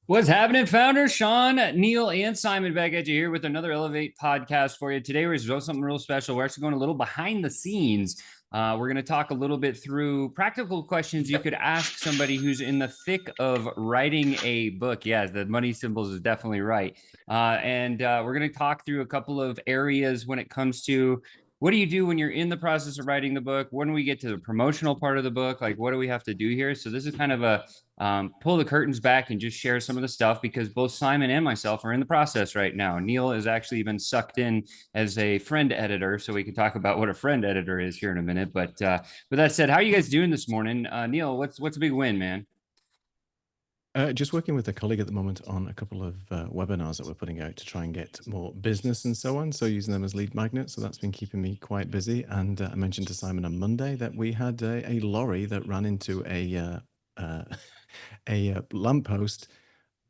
What's happening, founders? Sean, Neil, and Simon back at you here with another Elevate podcast for you. Today, we're doing something real special. We're actually going a little behind the scenes. We're going to talk a little bit through practical questions you could ask somebody who's in the thick of writing a book. Yeah, the money symbols is definitely right. And we're going to talk through a couple of areas when it comes to what do you do when you're in the process of writing the book? When we get to the promotional part of the book, like what do we have to do here? So this is kind of a pull the curtains back and just share some of the stuff because both Simon and myself are in the process right now. Neil has actually been sucked in as a friend editor, so we can talk about what a friend editor is here in a minute. But with that said, how are you guys doing this morning? Neil, what's a big win, man? Just working with a colleague at the moment on a couple of webinars that we're putting out to try and get more business and so on. So using them as lead magnets. So that's been keeping me quite busy. And I mentioned to Simon on Monday that we had a lorry that ran into a lamppost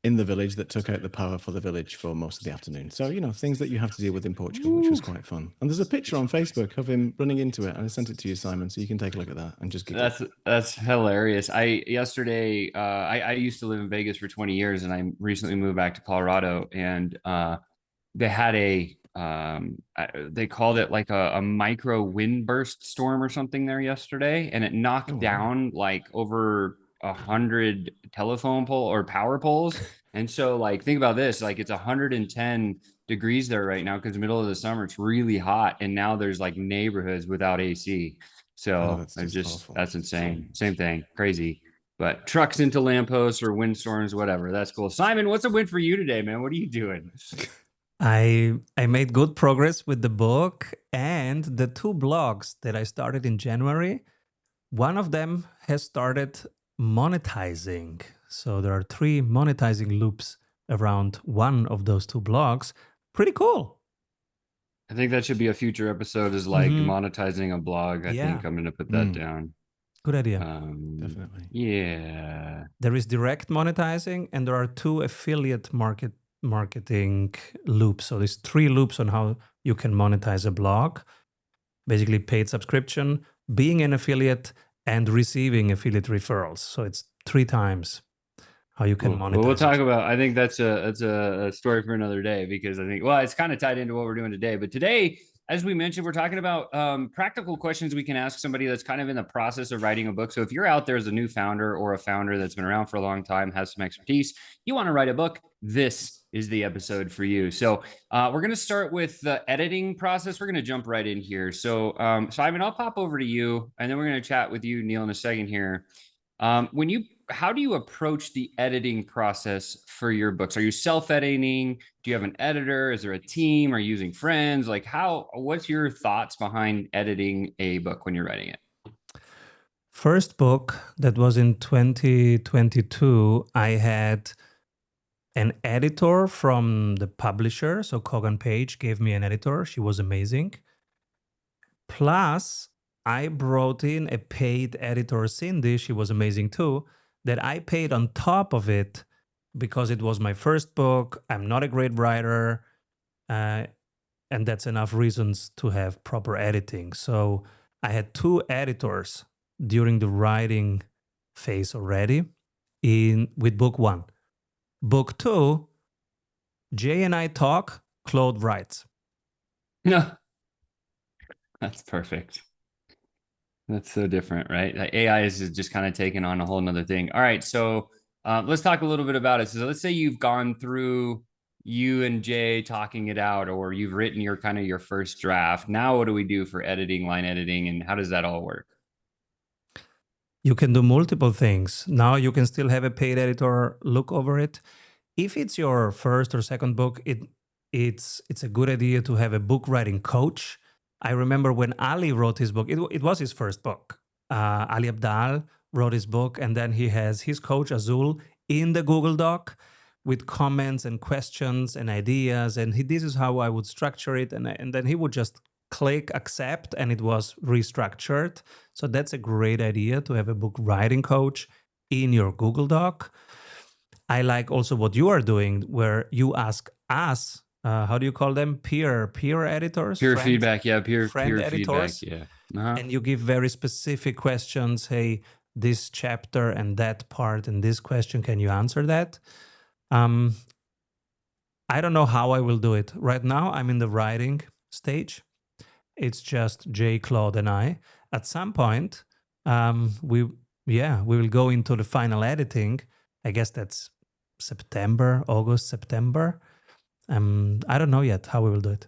in the village that took out the power for the village for most of the afternoon. So, things that you have to deal with in Portugal, which was quite fun. And there's a picture on Facebook of him running into it. And I sent it to you, Simon, so you can take a look at that and just giggle. That's hilarious. I used to live in Vegas for 20 years, and I recently moved back to Colorado, and they had they called it like a micro wind burst storm or something there yesterday, and it knocked down like over 100 telephone pole or power poles. And so like think about this, like it's 110 degrees there right now because the middle of the summer it's really hot, and now there's like neighborhoods without AC. So that's insane. Same thing, crazy. But trucks into lampposts or windstorms, whatever. That's cool. Simon, what's a win for you today, man? What are you doing? I made good progress with the book, and the two blogs that I started in January, one of them has started monetizing. So there are 3 monetizing loops around one of those 2 blogs. Pretty cool. I think that should be a future episode, is like monetizing a blog. I think I'm going to put that down. Good idea. Definitely. Yeah. There is direct monetizing, and there are 2 affiliate marketing loops. So there's 3 loops on how you can monetize a blog. Basically paid subscription, being an affiliate, and receiving affiliate referrals. So it's 3 times how you can monetize. Well, we'll talk about, I think that's a story for another day, because I think, well, it's kind of tied into what we're doing today. But today, as we mentioned, we're talking about practical questions we can ask somebody that's kind of in the process of writing a book. So if you're out there as a new founder or a founder that's been around for a long time, has some expertise, you want to write a book, this is the episode for you. So we're going to start with the editing process. We're going to jump right in here. So Simon, I'll pop over to you, and then we're going to chat with you, Neil, in a second here. How do you approach the editing process for your books? Are you self-editing? Do you have an editor? Is there a team? Are you using friends? Like what's your thoughts behind editing a book when you're writing it? First book that was in 2022, I had an editor from the publisher. So Kogan Page gave me an editor. She was amazing. Plus, I brought in a paid editor, Cindy. She was amazing too, that I paid on top of it because it was my first book. I'm not a great writer. And that's enough reasons to have proper editing. So I had 2 editors during the writing phase already with book 1. Book 2, Jay and I talk, Claude writes. No, that's perfect. That's so different, right? Like AI is just kind of taking on a whole nother thing. All right, so let's talk a little bit about it. So let's say you've gone through, you and Jay talking it out, or you've written your first draft. Now, what do we do for editing, line editing, and how does that all work? You can do multiple things. Now you can still have a paid editor look over it. If it's your first or second book, it's a good idea to have a book writing coach. I remember when Ali wrote his book, it was his first book. Ali Abdaal wrote his book, and then he has his coach, Azul, in the Google Doc with comments and questions and ideas. And this is how I would structure it. And then he would just click accept, and it was restructured. So that's a great idea to have a book writing coach in your Google Doc. I like also what you are doing, where you ask us, how do you call them? Peer editors? Peer feedback, yeah. Peer editors. Feedback, yeah. And you give very specific questions. Hey, this chapter and that part and this question, can you answer that? Um, I don't know how I will do it. Right now, I'm in the writing stage. It's just Jay, Claude, and I. At some point, we will go into the final editing. I guess that's August, September. I don't know yet how we will do it.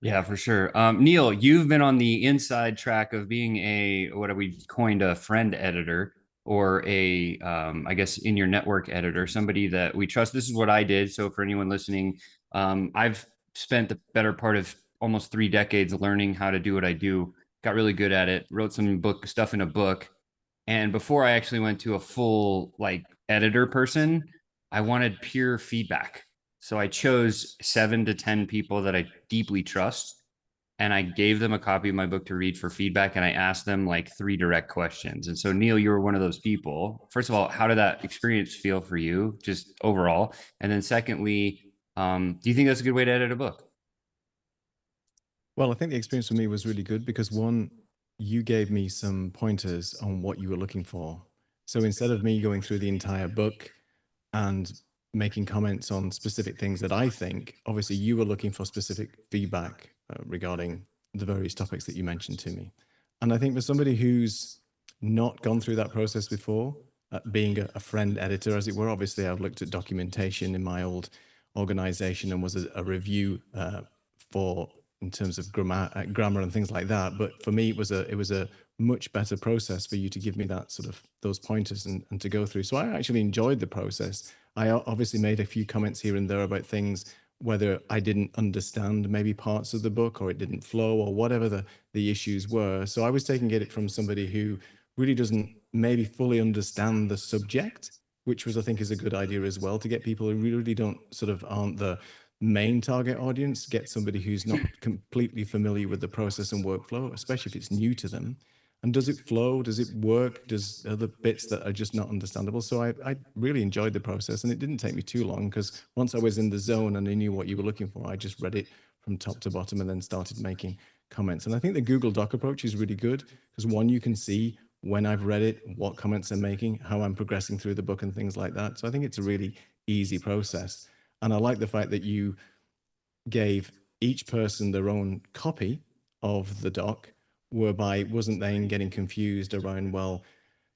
Yeah, for sure. Neil, you've been on the inside track of being a what have we coined a friend editor or a I guess in your network editor, somebody that we trust. This is what I did. So for anyone listening, I've spent the better part of almost 3 decades learning how to do what I do. Got really good at it. Wrote some book stuff in a book, and before I actually went to a full like editor person, I wanted pure feedback. So I chose 7 to 10 people that I deeply trust. And I gave them a copy of my book to read for feedback. And I asked them like 3 direct questions. And so, Neil, you were one of those people. First of all, how did that experience feel for you, just overall? And then, secondly, do you think that's a good way to edit a book? Well, I think the experience for me was really good because one, you gave me some pointers on what you were looking for. So instead of me going through the entire book and making comments on specific things that I think, obviously you were looking for specific feedback regarding the various topics that you mentioned to me. And I think for somebody who's not gone through that process before, being a friend editor, as it were, obviously I've looked at documentation in my old organization and was a review for in terms of grammar and things like that. But for me, it was a much better process for you to give me that sort of those pointers and to go through. So I actually enjoyed the process. I obviously made a few comments here and there about things, whether I didn't understand maybe parts of the book or it didn't flow or whatever the issues were. So I was taking it from somebody who really doesn't maybe fully understand the subject, which was, I think, is a good idea as well, to get people who really don't sort of aren't the main target audience, get somebody who's not completely familiar with the process and workflow, especially if it's new to them. And does it flow? Does it work? Does other bits that are just not understandable? So I really enjoyed the process, and it didn't take me too long because once I was in the zone and I knew what you were looking for, I just read it from top to bottom and then started making comments. And I think the Google Doc approach is really good because one, you can see when I've read it, what comments I'm making, how I'm progressing through the book and things like that. So I think it's a really easy process. And I like the fact that you gave each person their own copy of the doc, whereby wasn't then getting confused around, well,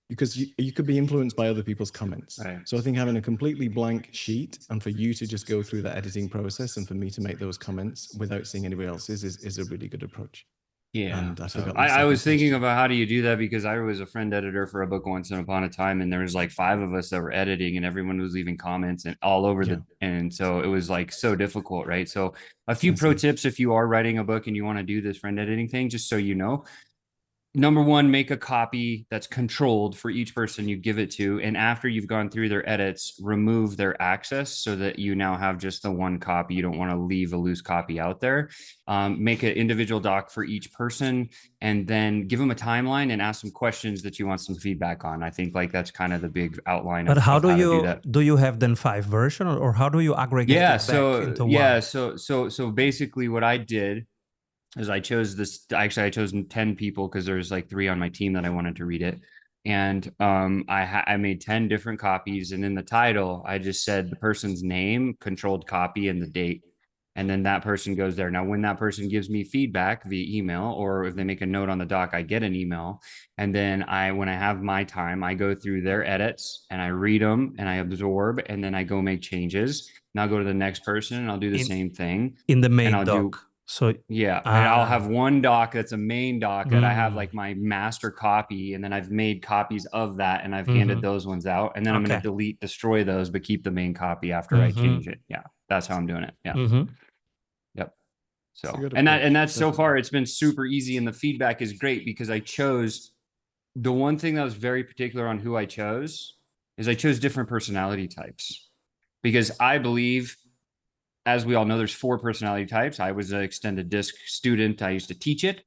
because you could be influenced by other people's comments. Right. So I think having a completely blank sheet and for you to just go through the editing process and for me to make those comments without seeing anybody else's is a really good approach. Yeah. And I So forgot I was thinking about how do you do that because I was a friend editor for a book once upon a time, and there was like 5 of us that were editing, and everyone was leaving comments and all over and so it was like so difficult, right? So a few pro tips if you are writing a book and you want to do this friend editing thing, just so you know. Number one, make a copy that's controlled for each person you give it to. And after you've gone through their edits, remove their access so that you now have just the one copy. You don't want to leave a loose copy out there. Make an individual doc for each person and then give them a timeline and ask some questions that you want some feedback on. I think like that's kind of the big outline But of how how do to do that. you have then 5 version or how do you aggregate it back into one? So basically what I did is I chose this. Actually, I chose 10 people because there's like 3 on my team that I wanted to read it. And I made 10 different copies. And in the title, I just said the person's name, controlled copy, and the date. And then that person goes there. Now, when that person gives me feedback via email, or if they make a note on the doc, I get an email. And then when I have my time, I go through their edits and I read them and I absorb, and then I go make changes. And I'll go to the next person and I'll do the same thing. In the And main I'll doc. So yeah, and I'll have one doc that's a main doc that I have like my master copy, and then I've made copies of that, and I've handed those ones out, and then I'm going to destroy those, but keep the main copy after I change it. Yeah, that's how I'm doing it. Yeah. Yep. So and that's so far it's been super easy, and the feedback is great because I chose the one thing that was very particular on who I chose is I chose different personality types because I believe, as we all know, there's 4 personality types. I was an extended disc student. I used to teach it.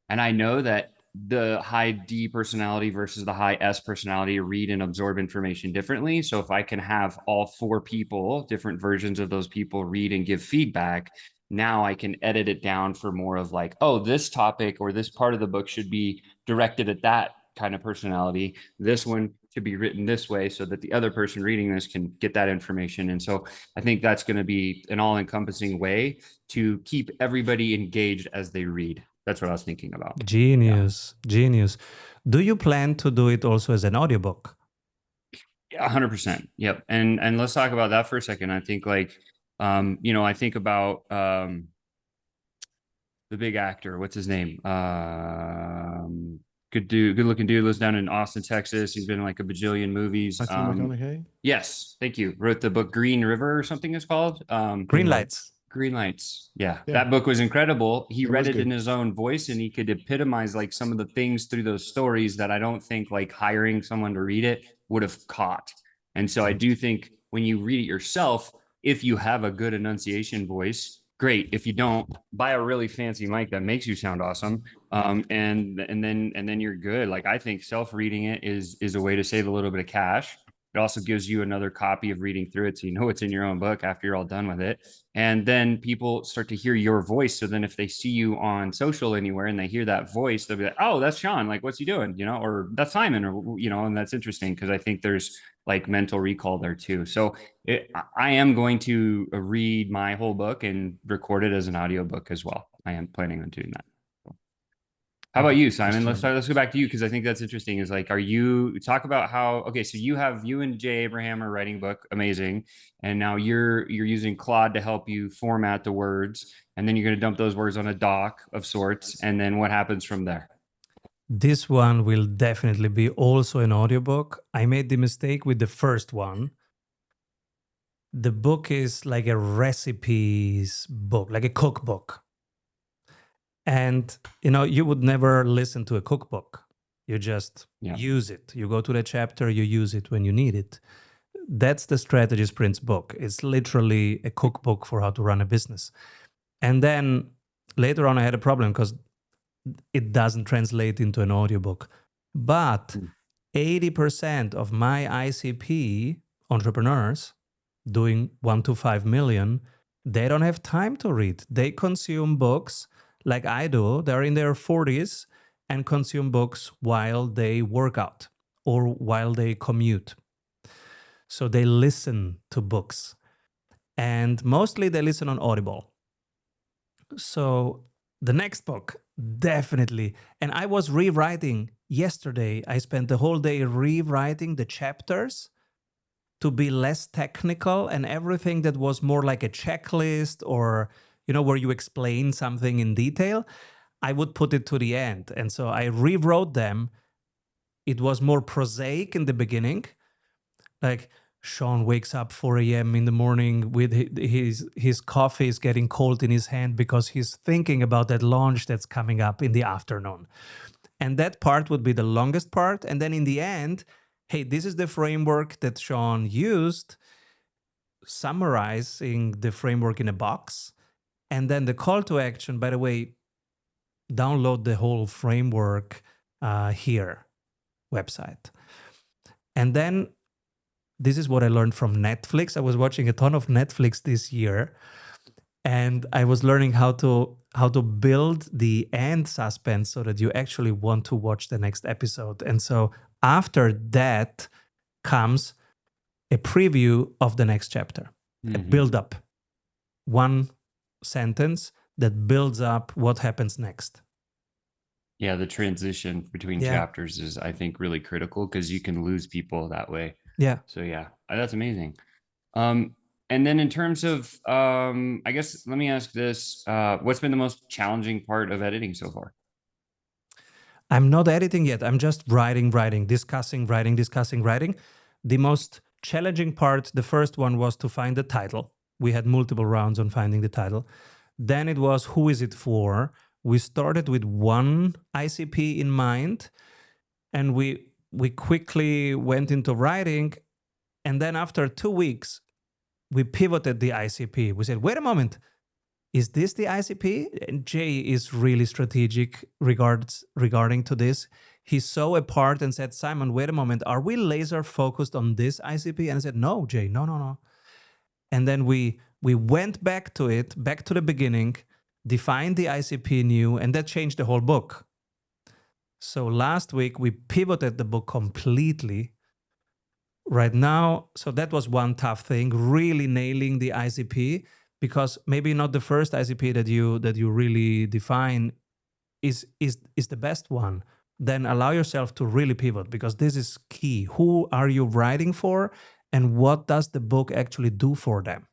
And I know that the high D personality versus the high S personality read and absorb information differently. So if I can have all 4 people, different versions of those people read and give feedback, now I can edit it down for more of like, oh, this topic or this part of the book should be directed at that kind of personality. This one to be written this way so that the other person reading this can get that information. And so I think that's going to be an all-encompassing way to keep everybody engaged as they read. That's what I was thinking about. Genius. Do you plan to do it also as an audiobook? 100%. Yep. And let's talk about that for a second. I think I think about the big actor. What's his name? Good looking dude. Lives down in Austin, Texas. He's been in like a bajillion movies. Matthew McConaughey. Yes, thank you. Wrote the book Green River or something it's called. Green Lights. Green Lights. Yeah, that book was incredible. He read it in his own voice, and he could epitomize like some of the things through those stories that I don't think like hiring someone to read it would have caught. And so I do think when you read it yourself, if you have a good enunciation voice, great. If you don't, buy a really fancy mic that makes you sound awesome. And then you're good. Like I think self-reading it is a way to save a little bit of cash. It also gives you another copy of reading through it, so you know what's in your own book after you're all done with it. And then people start to hear your voice. So then if they see you on social anywhere and they hear that voice, they'll be like, oh, that's Sean. Like, what's he doing? Or that's Simon, and that's interesting because I think there's like mental recall there too. So I am going to read my whole book and record it as an audiobook as well. I am planning on doing that. How about you, Simon? Let's go back to you because I think that's interesting. Is like, talk about how? Okay, so you and Jay Abraham are writing a book, amazing, and now you're using Claude to help you format the words, and then you're going to dump those words on a doc of sorts, and then what happens from there? This one will definitely be also an audiobook. I made the mistake with the first one. The book is like a recipes book, like a cookbook. And, you would never listen to a cookbook. You just use it. You go to the chapter, you use it when you need it. That's the Strategy Sprints book. It's literally a cookbook for how to run a business. And then later on, I had a problem because it doesn't translate into an audiobook. But 80% of my ICP entrepreneurs doing 1 to 5 million, they don't have time to read. They consume books like I do. They're in their 40s and consume books while they work out or while they commute. So they listen to books. And mostly they listen on Audible. So the next book, definitely. And I was rewriting yesterday. I spent the whole day rewriting the chapters to be less technical, and everything that was more like a checklist or, where you explain something in detail, I would put it to the end. And so I rewrote them. It was more prosaic in the beginning. Like Sean wakes up 4 a.m. in the morning with his coffee is getting cold in his hand because he's thinking about that launch that's coming up in the afternoon. And that part would be the longest part. And then in the end, hey, this is the framework that Sean used, summarizing the framework in a box. And then the call to action, by the way, download the whole framework here website. And then this is what I learned from Netflix. I was watching a ton of Netflix this year, and I was learning how to build the end suspense so that you actually want to watch the next episode. And so after that comes a preview of the next chapter, a build-up. One sentence that builds up what happens next. Yeah, the transition between chapters is, I think, really critical because you can lose people that way. Yeah. So yeah, that's amazing. And then in terms of, I guess, let me ask this, what's been the most challenging part of editing so far? I'm not editing yet. I'm just writing, discussing, writing. The most challenging part, the first one was to find the title. We had multiple rounds on finding the title. Then it was, who is it for? We started with one ICP in mind, and we quickly went into writing. And then after 2 weeks, we pivoted the ICP. We said, wait a moment, is this the ICP? And Jay is really strategic regarding to this. He saw a part and said, Simon, wait a moment, are we laser focused on this ICP? And I said, no, Jay, no. And then we went back to the beginning, defined the ICP new, and that changed the whole book. So last week, we pivoted the book completely right now, so that was one tough thing, really nailing the ICP, because maybe not the first ICP that you really define is the best one. Then allow yourself to really pivot, because this is key. Who are you writing for, and what does the book actually do for them?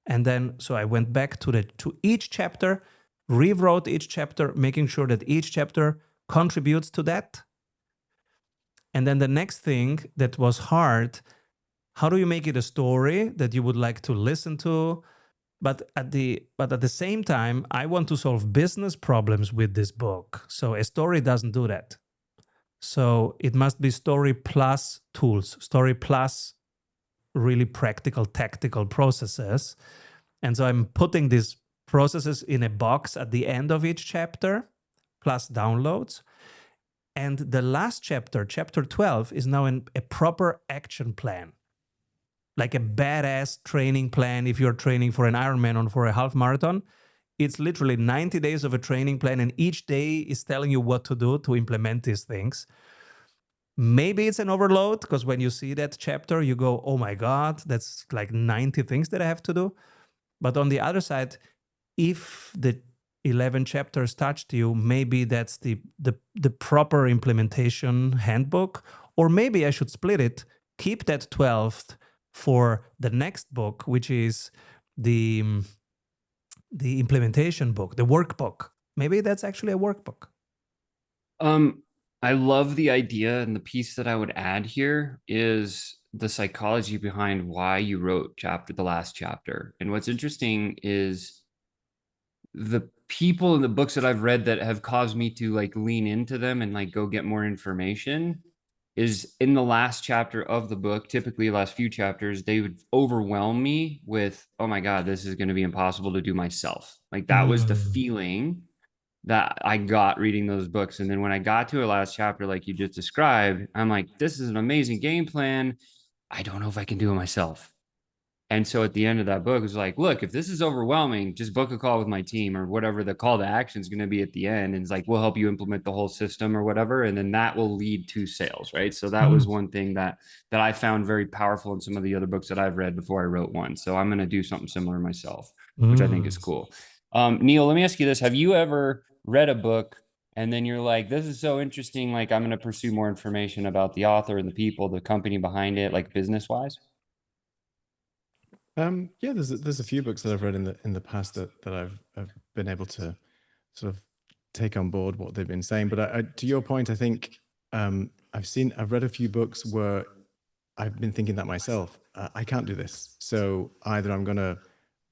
And then, so I went back to each chapter, rewrote each chapter, making sure that each chapter contributes to that. And then the next thing that was hard, how do you make it a story that you would like to listen to? But at the same time, I want to solve business problems with this book. So a story doesn't do that. So it must be story plus tools, story plus really practical, tactical processes. And so I'm putting these processes in a box at the end of each chapter, plus downloads. And the last chapter, chapter 12, is now a proper action plan. Like a badass training plan if you're training for an Ironman or for a half marathon. It's literally 90 days of a training plan, and each day is telling you what to do to implement these things. Maybe it's an overload, because when you see that chapter, you go, oh my God, that's like 90 things that I have to do. But on the other side, if the 11 chapters touched you, maybe that's the proper implementation handbook. Or maybe I should split it, keep that 12th for the next book, which is the implementation book, the workbook. Maybe that's actually a workbook. I love the idea, and the piece that I would add here is the psychology behind why you wrote the last chapter. And what's interesting is the people in the books that I've read that have caused me to like lean into them and like go get more information is in the last chapter of the book. Typically last few chapters, they would overwhelm me with, oh my God, this is going to be impossible to do myself. Like that was the feeling that I got reading those books. And then when I got to a last chapter, like you just described, I'm like, this is an amazing game plan. I don't know if I can do it myself. And so at the end of that book, it was like, look, if this is overwhelming, just book a call with my team, or whatever the call to action is going to be at the end. And it's like, we'll help you implement the whole system or whatever. And then that will lead to sales. Right. So that was one thing that I found very powerful in some of the other books that I've read before I wrote one. So I'm going to do something similar myself, which I think is cool. Neil, let me ask you this. Have you ever read a book and then you're like, this is so interesting, like I'm going to pursue more information about the author and the people, the company behind it, like business wise? Yeah, there's a few books that I've read in the past that I've been able to sort of take on board what they've been saying. But to your point, I think I've read a few books where I've been thinking that myself. I can't do this. So either I'm going to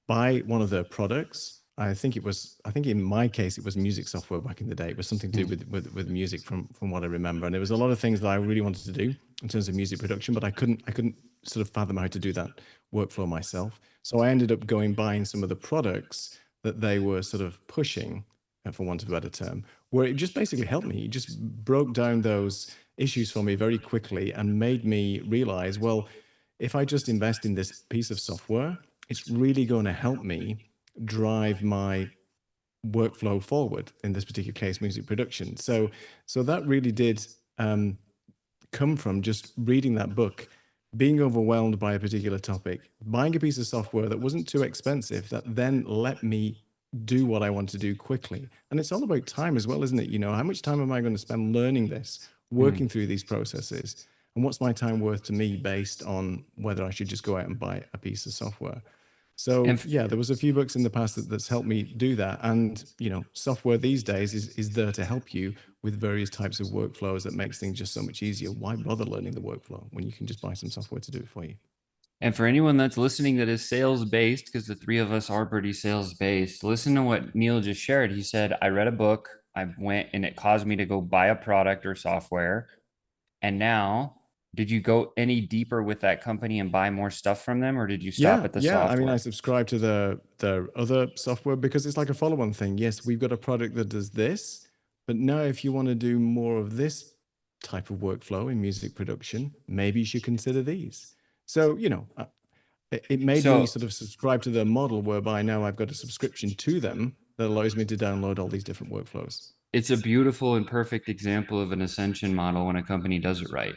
buy one of their products. I think in my case, it was music software back in the day. It was something to do with music from what I remember. And there was a lot of things that I really wanted to do in terms of music production, but I couldn't sort of fathom how to do that workflow myself. So I ended up buying some of the products that they were sort of pushing, for want of a better term, where it just basically helped me. It just broke down those issues for me very quickly and made me realize, well, if I just invest in this piece of software, it's really going to help me drive my workflow forward, in this particular case, music production. So that really did come from just reading that book, being overwhelmed by a particular topic, buying a piece of software that wasn't too expensive, that then let me do what I want to do quickly. And it's all about time as well, isn't it? You know, how much time am I going to spend learning this, working through these processes? And what's my time worth to me based on whether I should just go out and buy a piece of software? So yeah, there was a few books in the past that's helped me do that. And, you know, software these days is there to help you with various types of workflows that makes things just so much easier. Why bother learning the workflow when you can just buy some software to do it for you? And for anyone that's listening that is sales based, because the three of us are pretty sales based, listen to what Neil just shared. He said, I read a book, I went and it caused me to go buy a product or software. And now, did you go any deeper with that company and buy more stuff from them, or did you stop at the software? I mean, I subscribe to the other software because it's like a follow-on thing. Yes, we've got a product that does this, but now if you want to do more of this type of workflow in music production, maybe you should consider these. So, you know, it made me sort of subscribe to the model whereby now I've got a subscription to them that allows me to download all these different workflows. It's a beautiful and perfect example of an ascension model when a company does it right.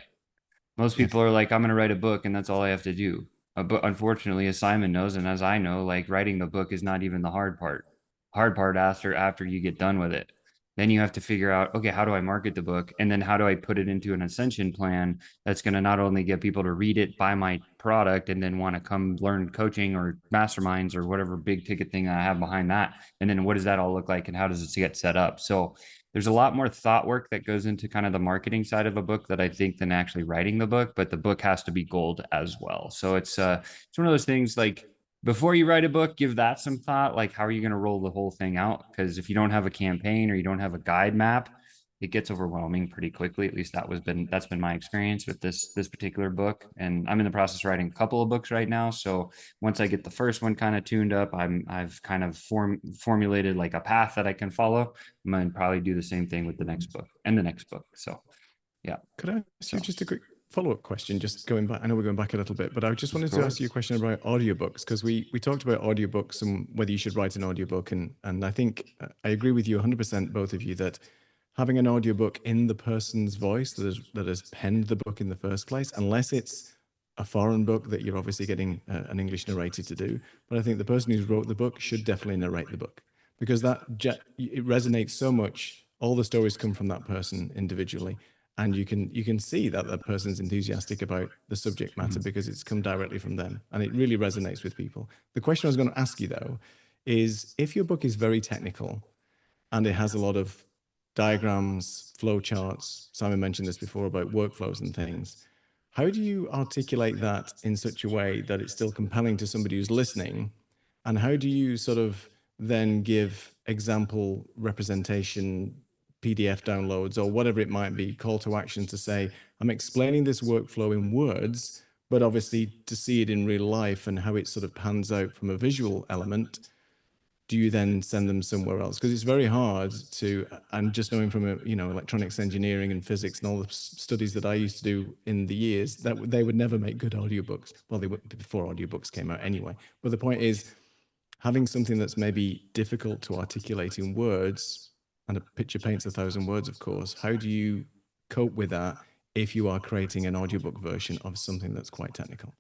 Most people are like, I'm going to write a book and that's all I have to do. But unfortunately, as Simon knows, and as I know, like writing the book is not even the hard part. Hard part after you get done with it. Then you have to figure out, okay, how do I market the book? And then how do I put it into an ascension plan that's going to not only get people to read it, buy my product, and then want to come learn coaching or masterminds or whatever big ticket thing I have behind that. And then what does that all look like and how does it get set up? So there's a lot more thought work that goes into kind of the marketing side of a book that I think than actually writing the book, but the book has to be gold as well. So it's one of those things like before you write a book, give that some thought. Like, how are you going to roll the whole thing out? Because if you don't have a campaign or you don't have a guide map, it gets overwhelming pretty quickly. At least that's been my experience with this particular book. And I'm in the process of writing a couple of books right now. So once I get the first one kind of tuned up, I've kind of formulated like a path that I can follow. I'm gonna probably do the same thing with the next book and the next book. So yeah. Could I ask you just a quick follow-up question, just going back? I know we're going back a little bit, but I just wanted to ask you a question about audiobooks, because we talked about audiobooks and whether you should write an audiobook, and I think I agree with you 100%, both of you, that having an audiobook in the person's voice that has penned the book in the first place, unless it's a foreign book that you're obviously getting an English narrator to do, but I think the person who wrote the book should definitely narrate the book, because it resonates so much. All the stories come from that person individually, and you can see that that person's enthusiastic about the subject matter because it's come directly from them, and it really resonates with people. The question I was going to ask you, though, is if your book is very technical and it has a lot of diagrams, flow charts, Simon mentioned this before about workflows and things, how do you articulate that in such a way that it's still compelling to somebody who's listening? And how do you sort of then give example representation, PDF downloads, or whatever it might be, call to action to say, I'm explaining this workflow in words, but obviously to see it in real life and how it sort of pans out from a visual element, do you then send them somewhere else? Because it's very hard to, and just knowing from electronics engineering and physics and all the studies that I used to do in the years, that they would never make good audiobooks. Well, they would before audiobooks came out anyway. But the point is, having something that's maybe difficult to articulate in words, and a picture paints 1,000 words, of course, how do you cope with that if you are creating an audiobook version of something that's quite technical?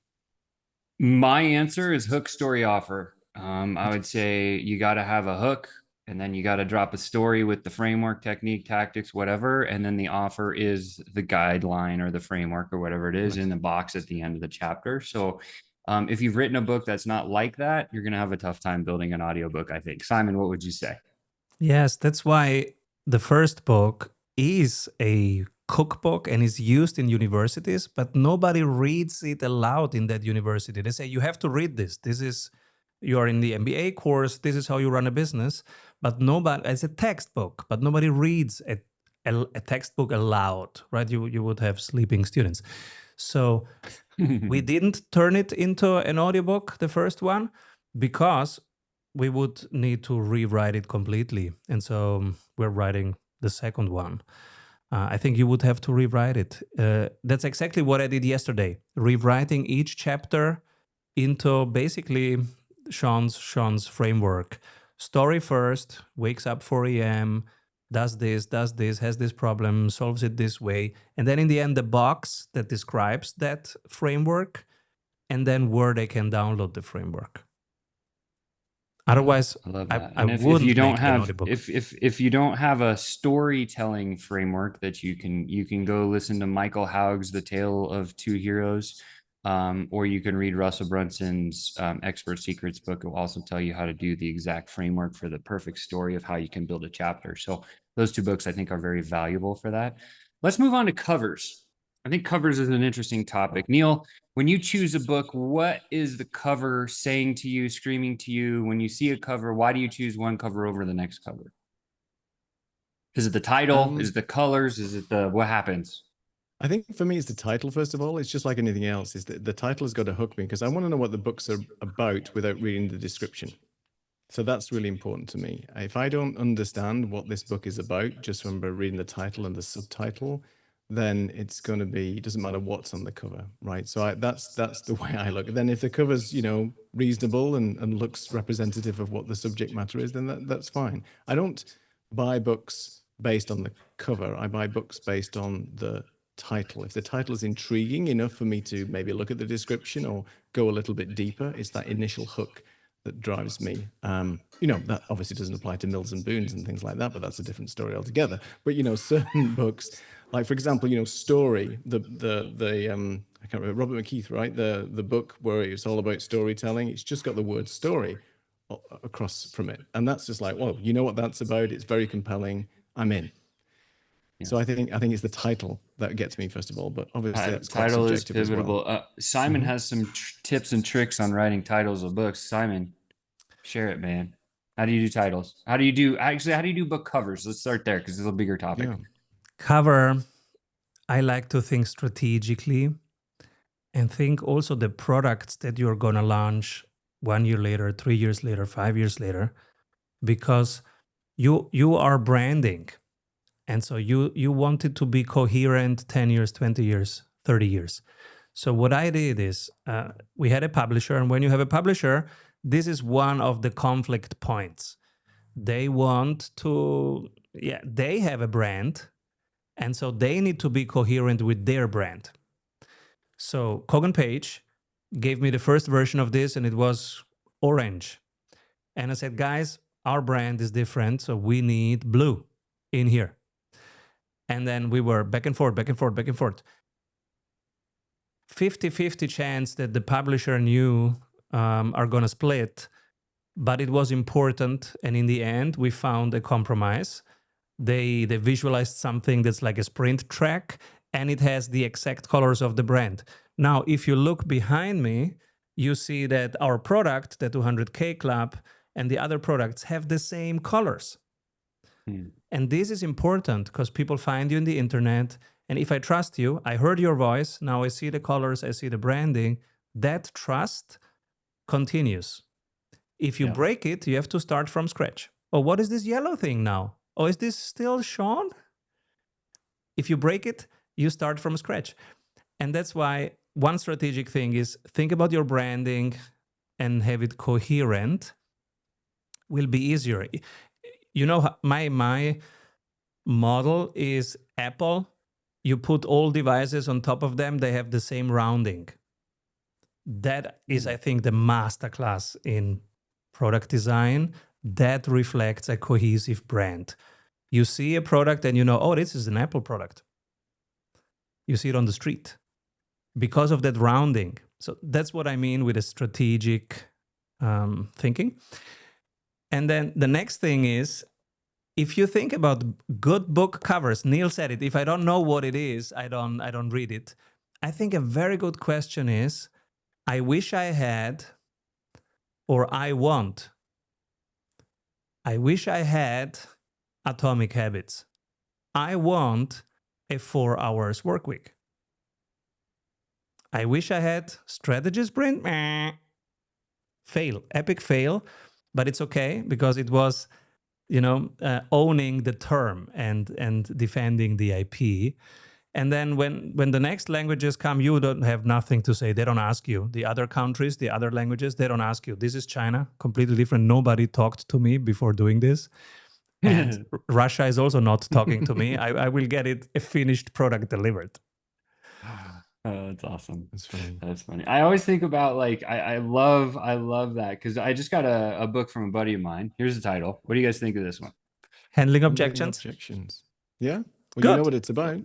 My answer is hook, story, offer. I would say you got to have a hook, and then you got to drop a story with the framework, technique, tactics, whatever. And then the offer is the guideline or the framework or whatever it is in the box at the end of the chapter. So if you've written a book that's not like that, you're going to have a tough time building an audiobook, I think. Simon, what would you say? Yes, that's why the first book is a cookbook and is used in universities, but nobody reads it aloud in that university. They say, you have to read this. You are in the MBA course. This is how you run a business. But nobody, it's a textbook, but nobody reads a textbook aloud, right? You would have sleeping students. So we didn't turn it into an audiobook, the first one, because we would need to rewrite it completely. And so we're writing the second one. I think you would have to rewrite it. That's exactly what I did yesterday, rewriting each chapter into basically Sean's framework. Story first, wakes up 4 a.m., does this, has this problem, solves it this way. And then in the end, the box that describes that framework, and then where they can download the framework. Otherwise, I love that. I And if would you don't make an have audiobook. if you don't have a storytelling framework that you can go listen to Michael Haug's The Tale of Two Heroes, or you can read Russell Brunson's Expert Secrets book. It will also tell you how to do the exact framework for the perfect story of how you can build a chapter. So those two books I think are very valuable for that. Let's move on to covers. I think covers is an interesting topic. Neil, when you choose a book, what is the cover saying to you, screaming to you? When you see a cover, why do you choose one cover over the next cover? Is it the title? Is it the colors? Is it what happens? I think for me, it's the title, first of all. It's just like anything else. Is that the title has got to hook me, because I want to know what the books are about without reading the description. So that's really important to me. If I don't understand what this book is about just from reading the title and the subtitle, then it's going to be, it doesn't matter what's on the cover, right? So that's the way I look. Then if the cover's, reasonable and looks representative of what the subject matter is, then that's fine. I don't buy books based on the cover. I buy books based on the title. If the title is intriguing enough for me to maybe look at the description or go a little bit deeper, it's that initial hook that drives me. That obviously doesn't apply to Mills and Boons and things like that, but that's a different story altogether. But certain books, like for example, Story, I can't remember, Robert McKeith, right? The book where it's all about storytelling. It's just got the word story across from it, and that's just like, well, you know what that's about. It's very compelling. I'm in. Yeah. So I think it's the title that gets me first of all, but obviously that's quite title is subjective pivotal. as well. Simon has some tips and tricks on writing titles of books. Simon, share it, man. How do you do titles? How do you do book covers? Let's start there because it's a bigger topic. Yeah. Cover, I like to think strategically and think also the products that you're going to launch 1 year later, 3 years later, 5 years later, because you are branding. And so you want it to be coherent 10 years, 20 years, 30 years. So what I did is we had a publisher, and when you have a publisher, this is one of the conflict points. They want to, they have a brand, and so they need to be coherent with their brand. So Kogan Page gave me the first version of this, and it was orange. And I said, guys, our brand is different, so we need blue in here. And then we were back and forth, back and forth, back and forth. 50-50 chance that the publisher and you are going to split, but it was important. And in the end, we found a compromise. They visualized something that's like a sprint track, and it has the exact colors of the brand. Now, if you look behind me, you see that our product, the 200K Club, and the other products have the same colors. And this is important because people find you in the internet. And if I trust you, I heard your voice, now I see the colors, I see the branding, that trust continues. If you break it, you have to start from scratch. Oh, what is this yellow thing now? Oh, is this still Sean? If you break it, you start from scratch. And that's why one strategic thing is think about your branding and have it coherent. Will be easier. My model is Apple. You put all devices on top of them, they have the same rounding. That is, I think, the masterclass in product design. That reflects a cohesive brand. You see a product and you know, oh, this is an Apple product. You see it on the street because of that rounding. So that's what I mean with a strategic thinking. And then the next thing is, if you think about good book covers, Neil said it, if I don't know what it is, I don't read it. I think a very good question is, I wish I had, or I want. I wish I had Atomic Habits. I want a 4 hours work week. I wish I had Strategy Sprint. Fail, epic fail, but it's okay because it was, owning the term and defending the IP. And then when the next languages come, you don't have nothing to say. They don't ask you. The other countries, the other languages, they don't ask you. This is China, completely different. Nobody talked to me before doing this. And Russia is also not talking to me. I will get a finished product delivered. Oh, that's awesome. That's funny. That's funny. I always think about I love that because I just got a book from a buddy of mine. Here's the title. What do you guys think of this one? Handling objections. Yeah. Well, Good. You know what it's about.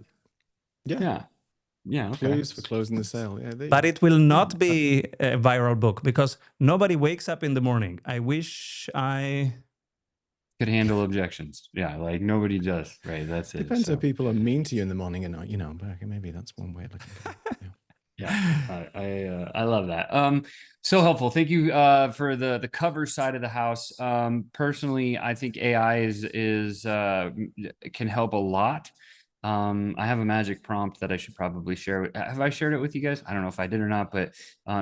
Yeah. Okay. Clues for closing the sale. Yeah. But it will not be a viral book because nobody wakes up in the morning. I wish I could handle objections. Yeah, like nobody does. Right. That's it. Depends if people are mean to you in the morning or not, but maybe that's one way of looking at it. Yeah. I love that. So helpful. Thank you for the cover side of the house. Personally, I think AI can help a lot. I have a magic prompt that I should probably share. Have I shared it with you guys? I don't know if I did or not, but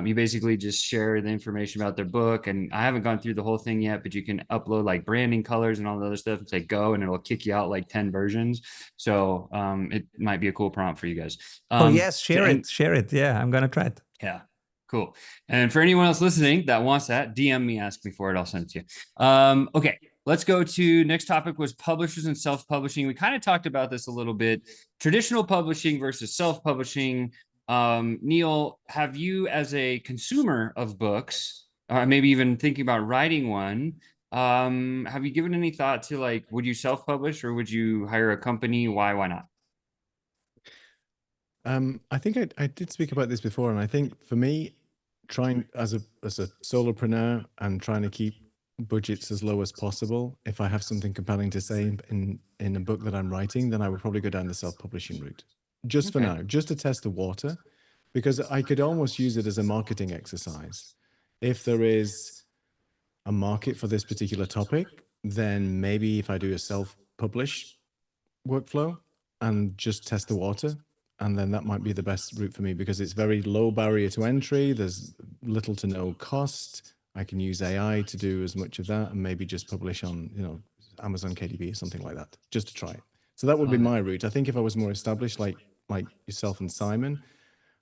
you basically just share the information about their book. And I haven't gone through the whole thing yet, but you can upload like branding colors and all the other stuff and say go, and it'll kick you out like 10 versions. So it might be a cool prompt for you guys. Oh, yes. Share it. Yeah, I'm going to try it. Yeah. Cool. And for anyone else listening that wants that, DM me, ask me for it. I'll send it to you. Okay. let's go to next topic was publishers and self-publishing. We kind of talked about this a little bit. Traditional publishing versus self-publishing. Neil, have you, as a consumer of books, or maybe even thinking about writing one, have you given any thought to, like, would you self-publish or would you hire a company? Why not? I think I did speak about this before, and I think for me, trying as a solopreneur and trying to keep budgets as low as possible, if I have something compelling to say in a book that I'm writing, then I would probably go down the self-publishing route. Just for Okay. now, just to test the water, because I could almost use it as a marketing exercise. If there is a market for this particular topic, then maybe if I do a self-publish workflow and just test the water, and then that might be the best route for me because it's very low barrier to entry. There's little to no cost. I can use AI to do as much of that and maybe just publish on, Amazon KDP or something like that, just to try it. So that would be my route. I think if I was more established, like yourself and Simon,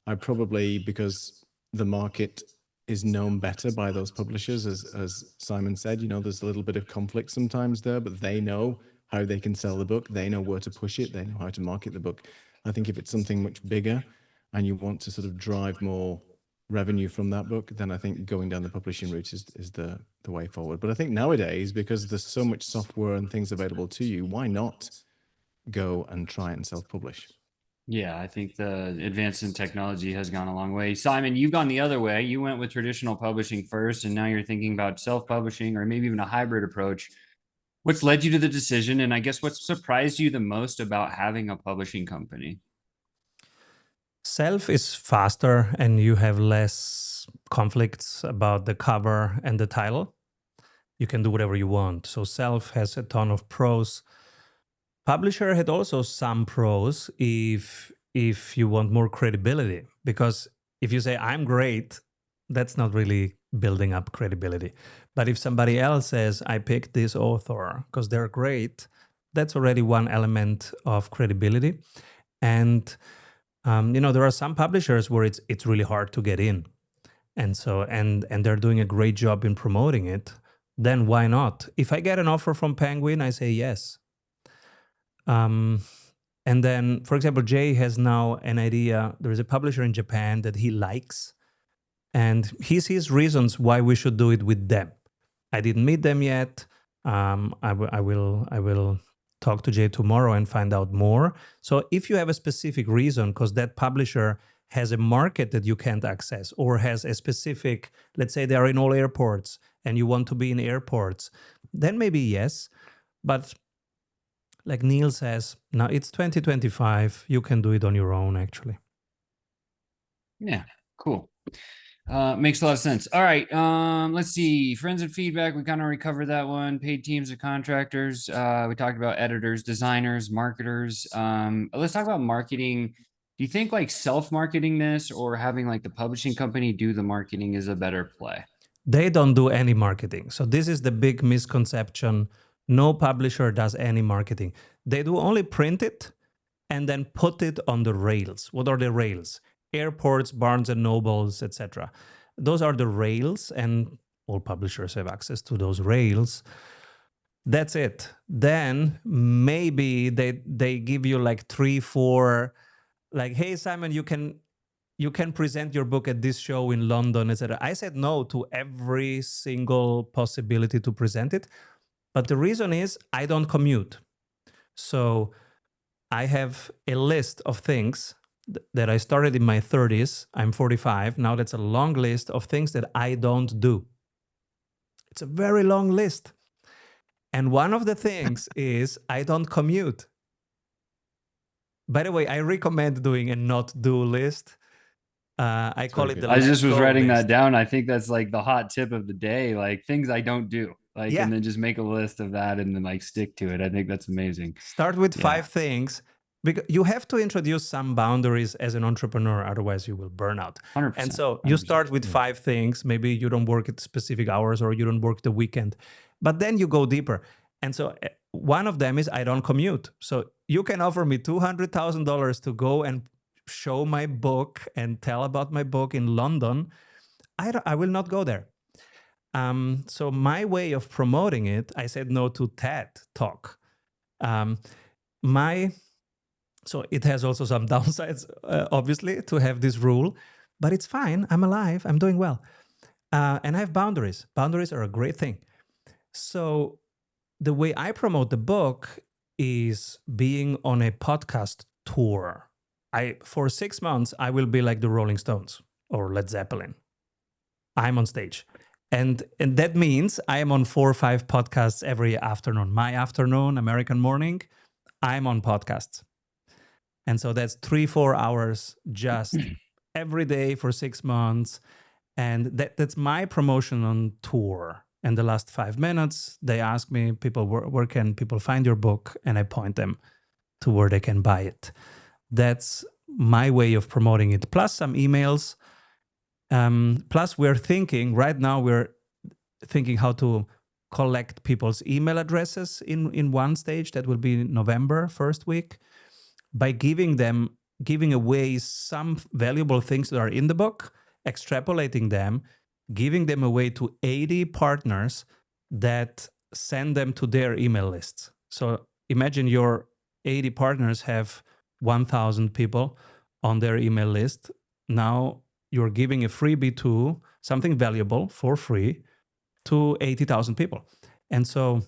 I probably, because the market is known better by those publishers, as Simon said, there's a little bit of conflict sometimes there, but they know how they can sell the book. They know where to push it. They know how to market the book. I think if it's something much bigger and you want to sort of drive more revenue from that book, then I think going down the publishing route is the way forward. But I think nowadays, because there's so much software and things available to you, why not go and try and self-publish? Yeah, I think the advance in technology has gone a long way. Simon, you've gone the other way. You went with traditional publishing first, and now you're thinking about self-publishing or maybe even a hybrid approach. What's led you to the decision? And I guess what surprised you the most about having a publishing company? Self is faster and you have less conflicts about the cover and the title. You can do whatever you want. So self has a ton of pros. Publisher had also some pros if you want more credibility, because if you say I'm great, that's not really building up credibility. But if somebody else says I picked this author because they're great, that's already one element of credibility. And there are some publishers where it's really hard to get in, and so and they're doing a great job in promoting it. Then why not? If I get an offer from Penguin, I say yes. And then, for example, Jay has now an idea. There is a publisher in Japan that he likes, and he sees reasons why we should do it with them. I didn't meet them yet. I will talk to Jay tomorrow and find out more. So if you have a specific reason, because that publisher has a market that you can't access or has a specific, let's say they are in all airports and you want to be in airports, then maybe yes. But like Neil says, now it's 2025. You can do it on your own, actually. Yeah, cool. Makes a lot of sense. All right. Let's see. Friends and feedback. We kind of recovered that one. Paid teams of contractors. We talked about editors, designers, marketers. Let's talk about marketing. Do you think like self-marketing this or having like the publishing company do the marketing is a better play? They don't do any marketing. So this is the big misconception. No publisher does any marketing. They do only print it and then put it on the rails. What are the rails? Airports, Barnes and Nobles, etc. Those are the rails, and all publishers have access to those rails. That's it. Then maybe they give you like 3-4, like, hey Simon, you can present your book at this show in London, etc. I said no to every single possibility to present it, but the reason is I don't commute. So I have a list of things that I started in my 30s. I'm 45. Now that's a long list of things that I don't do. It's a very long list. And one of the things is I don't commute. By the way, I recommend doing a not do list. I call it the I just was writing list. that down. I think that's like the hot tip of the day, like things I don't do. Like, Yeah. And then just make a list of that and then like stick to it. I think that's amazing. Start with 5 things, because you have to introduce some boundaries as an entrepreneur, otherwise you will burn out. 100%. And so you start with 5 things. Maybe you don't work at specific hours or you don't work the weekend, but then you go deeper. And so one of them is I don't commute. So you can offer me $200,000 to go and show my book and tell about my book in London. I will not go there. So my way of promoting it, I said no to TED Talk. Um, so it has also some downsides, obviously, to have this rule, but it's fine. I'm alive. I'm doing well. And I have boundaries. Boundaries are a great thing. So the way I promote the book is being on a podcast tour. For 6 months, I will be like the Rolling Stones or Led Zeppelin. I'm on stage. And that means I am on 4 or 5 podcasts every afternoon. My afternoon, American morning, I'm on podcasts. And so that's 3-4 hours just every day for 6 months. And that's my promotion on tour. And the last 5 minutes, they ask me, people, where can people find your book? And I point them to where they can buy it. That's my way of promoting it. Plus some emails. Plus we're thinking how to collect people's email addresses in one stage. That will be November, first week, by giving away some valuable things that are in the book, extrapolating them, giving them away to 80 partners that send them to their email lists. So imagine your 80 partners have 1,000 people on their email list. Now you're giving a freebie to something valuable for free to 80,000 people. And so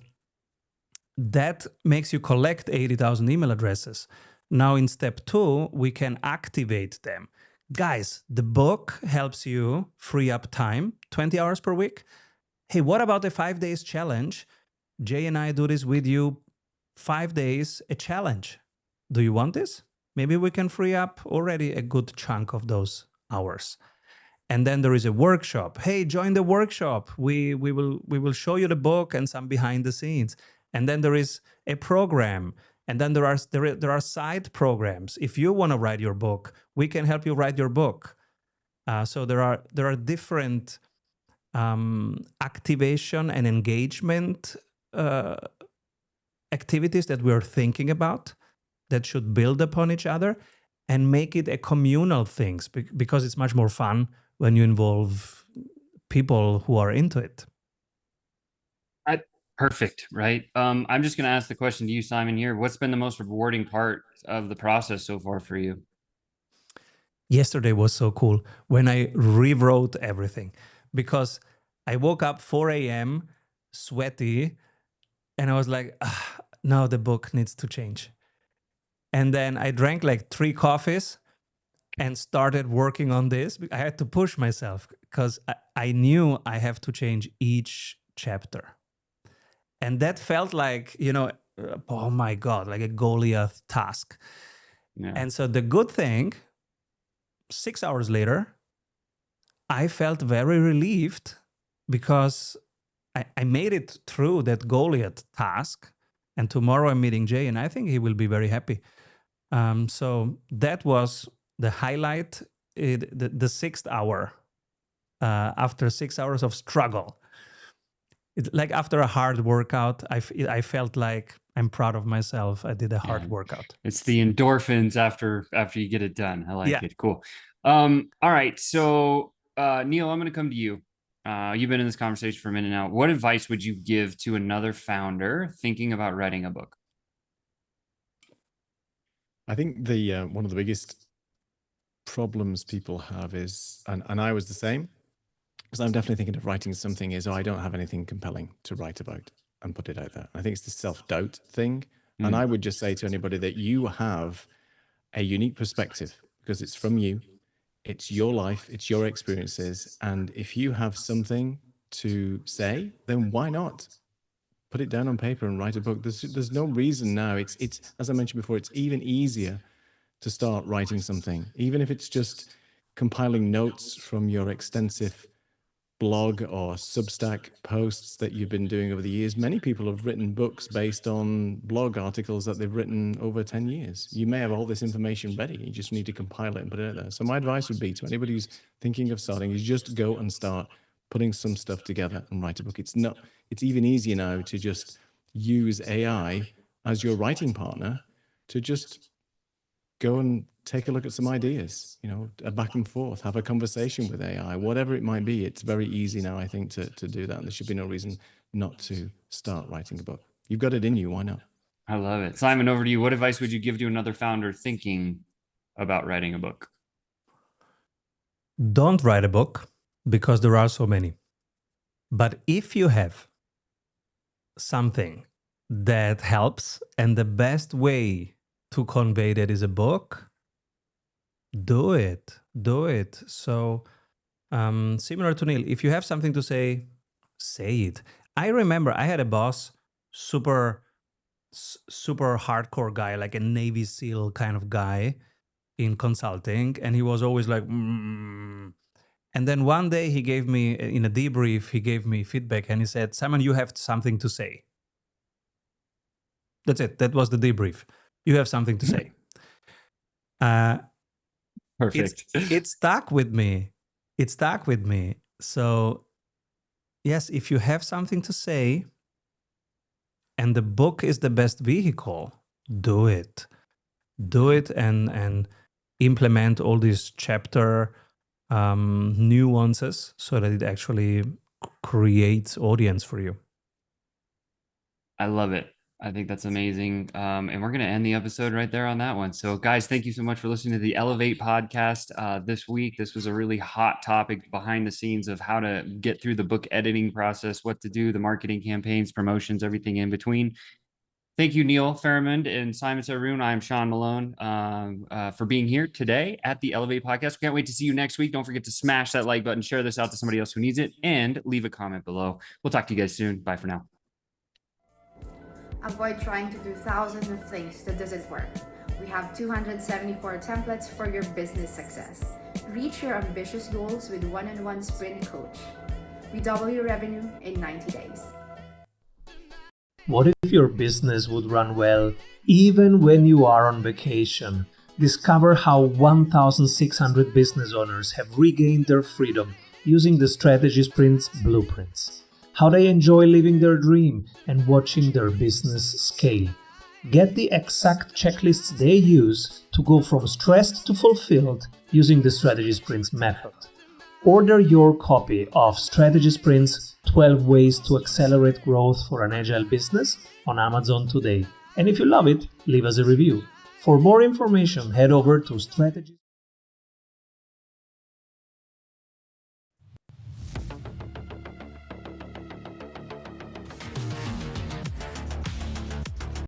that makes you collect 80,000 email addresses. Now in step 2, we can activate them. Guys, the book helps you free up time, 20 hours per week. Hey, what about a 5 days challenge? Jay and I do this with you, 5 days, a challenge. Do you want this? Maybe we can free up already a good chunk of those hours. And then there is a workshop. Hey, join the workshop. We will show you the book and some behind the scenes. And then there is a program. And then there are side programs. If you want to write your book, we can help you write your book. So there are different activation and engagement activities that we're thinking about that should build upon each other and make it a communal thing, because it's much more fun when you involve people who are into it. Perfect, right? I'm just going to ask the question to you, Simon, here. What's been the most rewarding part of the process so far for you? Yesterday was so cool when I rewrote everything, because I woke up 4 a.m. sweaty and I was like, no, the book needs to change. And then I drank like 3 coffees and started working on this. I had to push myself because I knew I have to change each chapter. And that felt like, oh my God, like a Goliath task. Yeah. And so the good thing, 6 hours later, I felt very relieved because I made it through that Goliath task. And tomorrow I'm meeting Jay, and I think he will be very happy. So that was the highlight, the 6th hour, after 6 hours of struggle. It's like after a hard workout, I felt like I'm proud of myself. I did a hard workout. It's the endorphins after you get it done. I like it. Cool. All right. So, Neil, I'm going to come to you. You've been in this conversation for a minute now. What advice would you give to another founder thinking about writing a book? I think the one of the biggest problems people have is, and I was the same, because I'm definitely thinking of writing something, is, I don't have anything compelling to write about and put it out there. I think it's the self-doubt thing. And I would just say to anybody that you have a unique perspective, because it's from you, it's your life, it's your experiences. And if you have something to say, then why not put it down on paper and write a book? There's no reason now. It's as I mentioned before, it's even easier to start writing something, even if it's just compiling notes from your extensive blog or Substack posts that you've been doing over the years. Many people have written books based on blog articles that they've written over 10 years. You may have all this information ready. You just need to compile it and put it out there. So my advice would be to anybody who's thinking of starting, is just go and start putting some stuff together and write a book. It's even easier now to just use AI as your writing partner to just go and take a look at some ideas, a back and forth, have a conversation with AI, whatever it might be. It's very easy now, I think, to do that. And there should be no reason not to start writing a book. You've got it in you. Why not? I love it. Simon, over to you. What advice would you give to another founder thinking about writing a book? Don't write a book because there are so many. But if you have something that helps, and the best way to convey that is a book, do it. Do it. So similar to Neil, if you have something to say it. I remember I had a boss, super hardcore guy, like a Navy SEAL kind of guy in consulting, and he was always like, And then one day he gave me, in a debrief, he gave me feedback, and he said, Simon, you have something to say. That's it. That was the debrief. You have something to say. Perfect. It stuck with me. It stuck with me. So yes, if you have something to say and the book is the best vehicle, do it. Do it and implement all these chapter nuances so that it actually creates audience for you. I love it. I think that's amazing. And we're going to end the episode right there on that one. So guys, thank you so much for listening to the Elevate podcast this week. This was a really hot topic behind the scenes of how to get through the book editing process, what to do, the marketing campaigns, promotions, everything in between. Thank you, Neil Fairmond and Simon Severino. I'm Sean Malone for being here today at the Elevate podcast. Can't wait to see you next week. Don't forget to smash that like button, share this out to somebody else who needs it, and leave a comment below. We'll talk to you guys soon. Bye for now. Avoid trying to do thousands of things that doesn't work. We have 274 templates for your business success. Reach your ambitious goals with one-on-one sprint coach. We double your revenue in 90 days. What if your business would run well even when you are on vacation? Discover how 1,600 business owners have regained their freedom using the Strategy Sprints blueprints. How they enjoy living their dream and watching their business scale. Get the exact checklists they use to go from stressed to fulfilled using the Strategy Sprints method. Order your copy of Strategy Sprints 12 Ways to Accelerate Growth for an Agile Business on Amazon today. And if you love it, leave us a review. For more information, head over to Strategy.